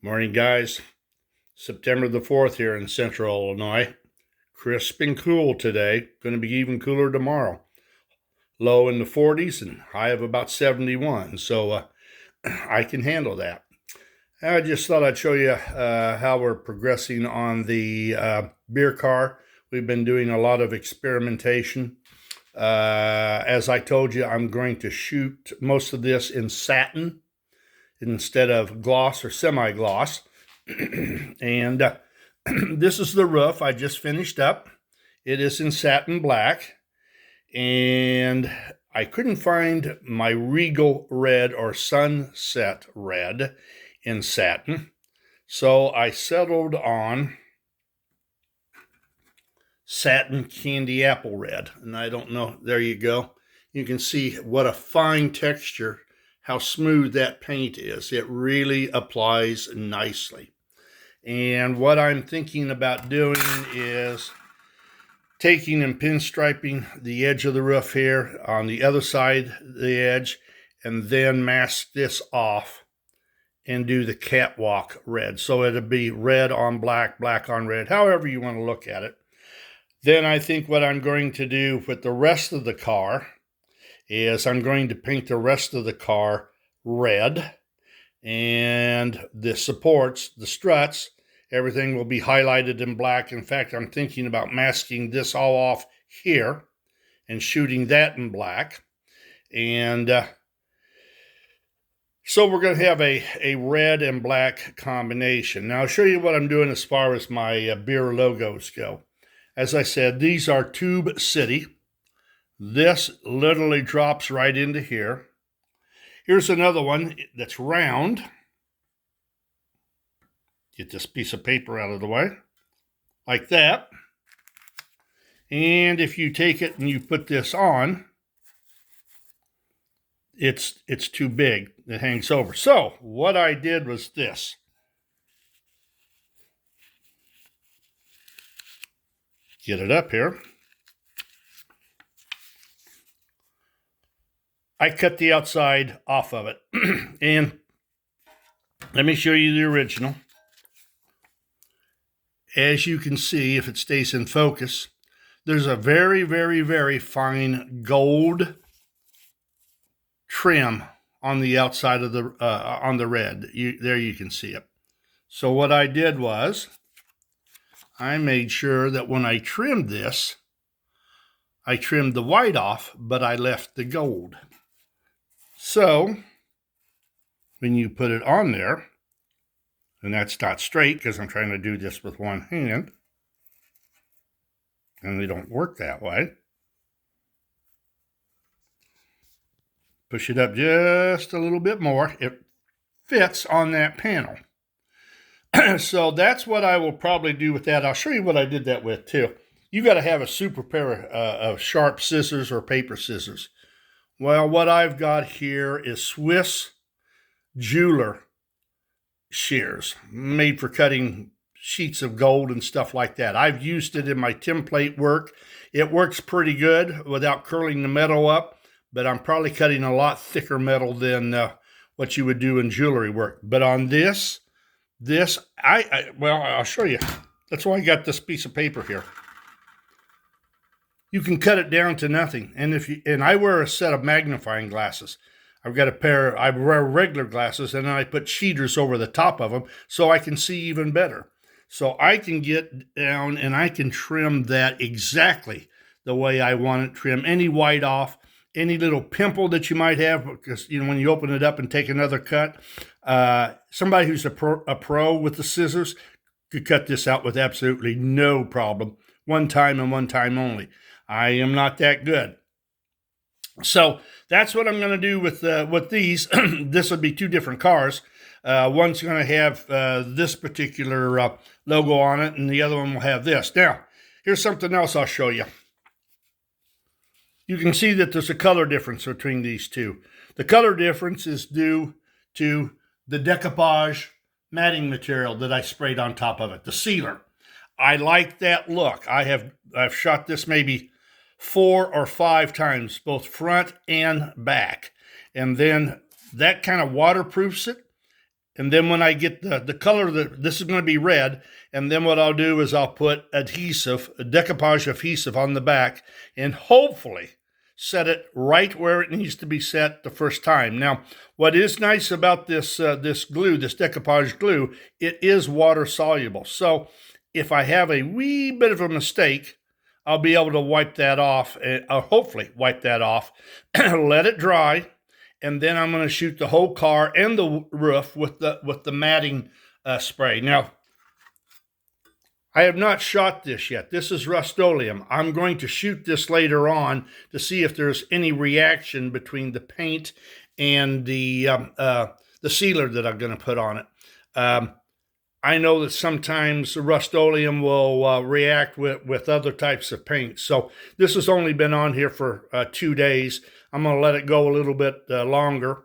Morning, guys. September the 4th here in central Illinois. Crisp and cool today. Going to be even cooler tomorrow. Low in the 40s and high of about 71. So I can handle that. I just thought I'd show you how we're progressing on the beer car. We've been doing a lot of experimentation. As I told you, I'm going to shoot most of this in satin instead of gloss or semi-gloss. And this is the roof I just finished up. It is in satin black, and I couldn't find my Regal red or Sunset red in satin, so I settled on satin candy apple red. And I don't know, there you go. You can see what a fine texture, how smooth that paint is. It really applies nicely. And what I'm thinking about doing is taking and pinstriping the edge of the roof here on the other side of the edge, and then mask this off and do the catwalk red. So it'll be red on black, black on red, however you want to look at it. Then I think what I'm going to do with the rest of the car is I'm going to paint the rest of the car red, and the supports, the struts, everything will be highlighted in black. In fact, I'm thinking about masking this all off here and shooting that in black. And so we're going to have a red and black combination. Now I'll show you what I'm doing as far as my beer logos go. As I said, these are Tube City. This literally drops right into here. Here's another one that's round. Get this piece of paper out of the way, like that. And if you take it and you put this on, it's too big. It hangs over. So what I did was this. Get it up here. I cut the outside off of it. And let me show you the original. As you can see, if it stays in focus, there's a very, very, very fine gold trim on the outside of the on the red. There you can see it. So what I did was I made sure that when I trimmed this, I trimmed the white off, but I left the gold. So when you put it on there, and that's not straight because I'm trying to do this with one hand, and they don't work that way. Push it up just a little bit more. It fits on that panel. So that's what I will probably do with that. I'll show you what I did that with too. You got to have a super pair of sharp scissors or paper scissors. Well, what I've got here is Swiss jeweler shears made for cutting sheets of gold and stuff like that. I've used it in my template work. It works pretty good without curling the metal up, but I'm probably cutting a lot thicker metal than what you would do in jewelry work. But on this, well, I'll show you. That's why I got this piece of paper here. You can cut it down to nothing. And I wear a set of magnifying glasses. I've got a pair, I wear regular glasses, and then I put cheaters over the top of them so I can see even better. So I can get down and I can trim that exactly the way I want it. Trim any white off, any little pimple that you might have, because when you open it up and take another cut, somebody who's a pro with the scissors could cut this out with absolutely no problem. One time and one time only. I am not that good. So that's what I'm going to do with these. This will be two different cars. One's going to have this particular logo on it, and the other one will have this. Now, here's something else I'll show you. You can see that there's a color difference between these two. The color difference is due to the decoupage matting material that I sprayed on top of it, the sealer. I like that look. I've shot this maybe 4 or 5 times, both front and back. And then that kind of waterproofs it. And then when I get the color, this is going to be red. And then what I'll do is I'll put adhesive, a decoupage adhesive on the back, and hopefully set it right where it needs to be set the first time. Now, what is nice about this this glue, this decoupage glue, it is water soluble. So if I have a wee bit of a mistake, I'll be able to wipe that off, hopefully wipe that off, let it dry, and then I'm going to shoot the whole car and the roof with the matting spray. Now, I have not shot this yet. This is Rust-Oleum. I'm going to shoot this later on to see if there's any reaction between the paint and the sealer that I'm going to put on it. I know that sometimes Rust-Oleum will react with other types of paint. So this has only been on here for 2 days. I'm going to let it go a little bit longer.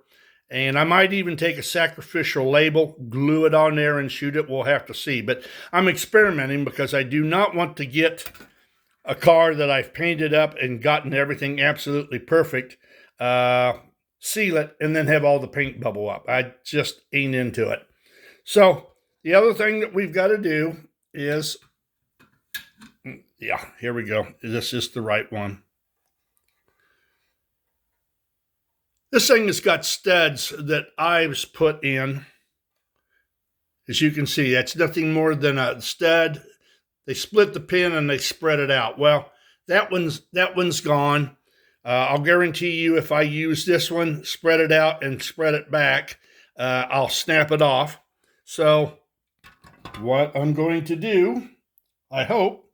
And I might even take a sacrificial label, glue it on there and shoot it. We'll have to see. But I'm experimenting because I do not want to get a car that I've painted up and gotten everything absolutely perfect, seal it, and then have all the paint bubble up. I just ain't into it. So the other thing that we've got to do is, yeah, here we go. This is the right one. This thing has got studs that I've put in. As you can see, that's nothing more than a stud. They split the pin and they spread it out. Well, that one's gone. I'll guarantee you if I use this one, spread it out and spread it back, I'll snap it off. So what I'm going to do, I hope,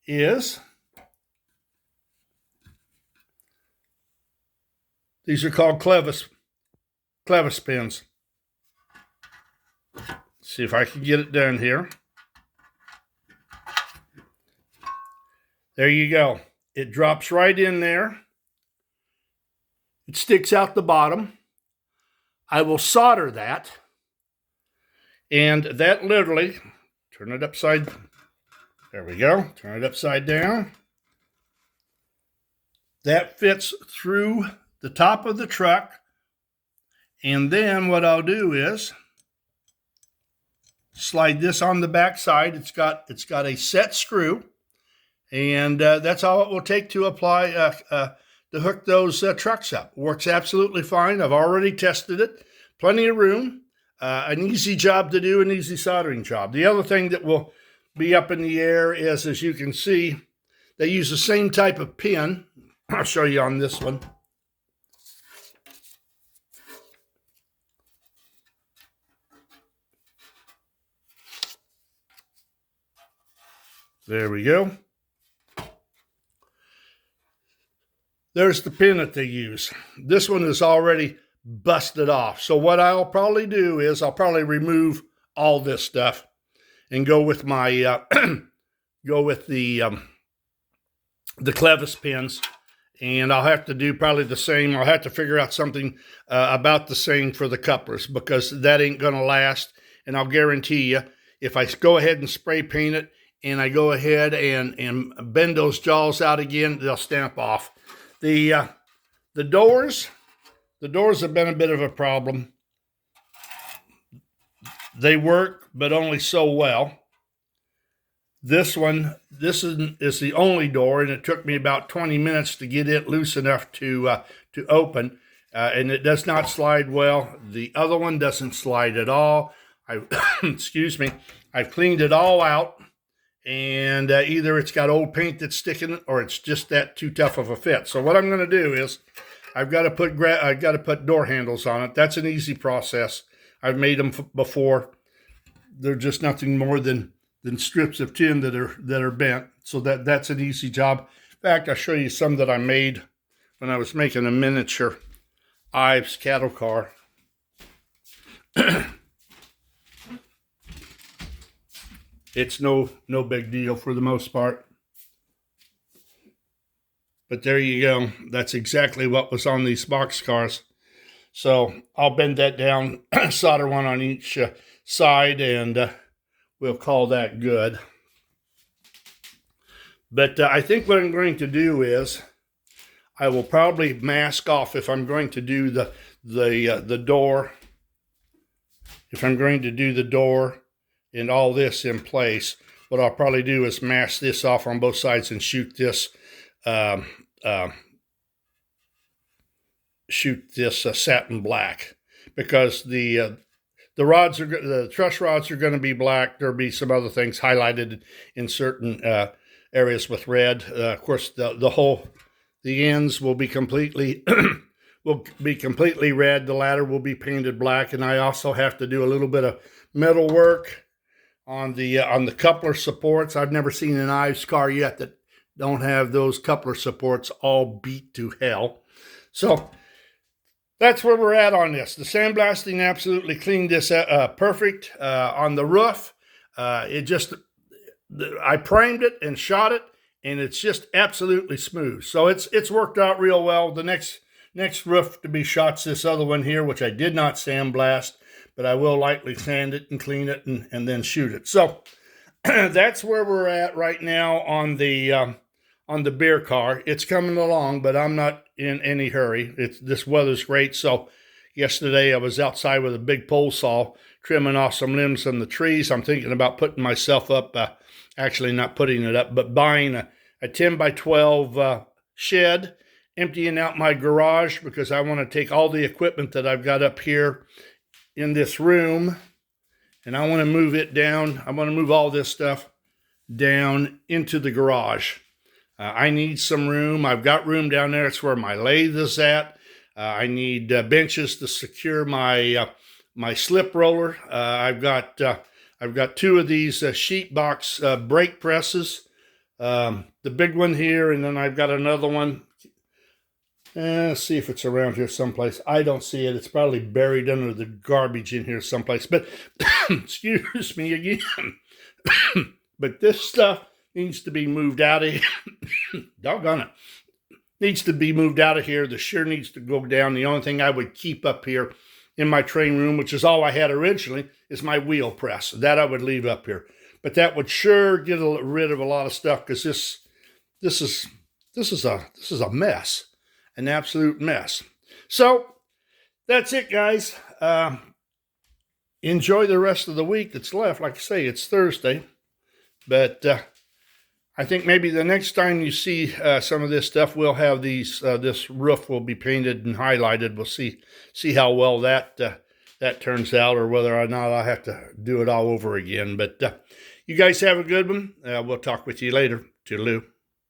is these are called clevis pins. See if I can get it done here. There you go. It drops right in there. It sticks out the bottom. I will solder that. And that literally, turn it upside, there we go. Turn it upside down. That fits through the top of the truck. And then what I'll do is slide this on the back side. It's got a set screw, and that's all it will take to apply to hook those trucks up. Works absolutely fine. I've already tested it. Plenty of room. An easy job to do, an easy soldering job. The other thing that will be up in the air is, as you can see, they use the same type of pin. I'll show you on this one. There we go. There's the pin that they use. This one is already busted off. So what I'll probably do is I'll probably remove all this stuff and go with my the clevis pins. And I'll have to do probably the same. I'll have to figure out something about the same for the couplers, because that ain't going to last. And I'll guarantee you, if I go ahead and spray paint it, and I go ahead and bend those jaws out again, they'll stamp off. The doors have been a bit of a problem. They work, but only so well. This is the only door, and it took me about 20 minutes to get it loose enough to open, and it does not slide well. The other one doesn't slide at all. Excuse me. I've cleaned it all out. And either it's got old paint that's sticking it, or it's just that too tough of a fit. So what I'm going to do is I've got to put door handles on it. That's an easy process. I've made them before. They're just nothing more than strips of tin that are bent. So that's an easy job. In fact, I'll show you some that I made when I was making a miniature Ives cattle car. It's no big deal for the most part. But there you go. That's exactly what was on these box cars. So I'll bend that down, solder one on each side, and we'll call that good. But I think what I'm going to do is I will probably mask off, if I'm going to do the door if I'm going to do the door and all this in place, what I'll probably do is mask this off on both sides and shoot this satin black, because the truss rods are going to be black. There'll be some other things highlighted in certain areas with red. Of course, the ends will be completely red. The ladder will be painted black, and I also have to do a little bit of metal work on the coupler supports. I've never seen an Ives car yet that don't have those coupler supports all beat to hell. So that's where we're at on this. The sandblasting absolutely cleaned this perfect on the roof. I primed it and shot it, and it's just absolutely smooth. So it's worked out real well. The next roof to be shot's this other one here, which I did not sandblast, but I will lightly sand it and clean it and then shoot it. So that's where we're at right now on the beer car. It's coming along, but I'm not in any hurry. This weather's great. So yesterday I was outside with a big pole saw trimming off some limbs on the trees. I'm thinking about putting myself up, actually not putting it up, but buying a 10 by 12 shed, emptying out my garage, because I want to take all the equipment that I've got up here in this room, and I want to move it down. I want to move all this stuff down into the garage. I need some room. I've got room down there. It's where my lathe is at. I need benches to secure my slip roller. I've got 2 of these sheet box brake presses. The big one here, and then I've got another one. Let's see if it's around here someplace. I don't see it. It's probably buried under the garbage in here someplace. But excuse me again. But this stuff needs to be moved out of here. Doggone it. Needs to be moved out of here. The shear needs to go down. The only thing I would keep up here in my train room, which is all I had originally, is my wheel press. That I would leave up here. But that would sure get rid of a lot of stuff, because this is a mess. An absolute mess. So that's it, guys. Enjoy the rest of the week that's left. Like I say, it's Thursday. But I think maybe the next time you see some of this stuff, we'll have this roof will be painted and highlighted. We'll see how well that turns out, or whether or not I'll have to do it all over again. But you guys have a good one. We'll talk with you later. Toodaloo.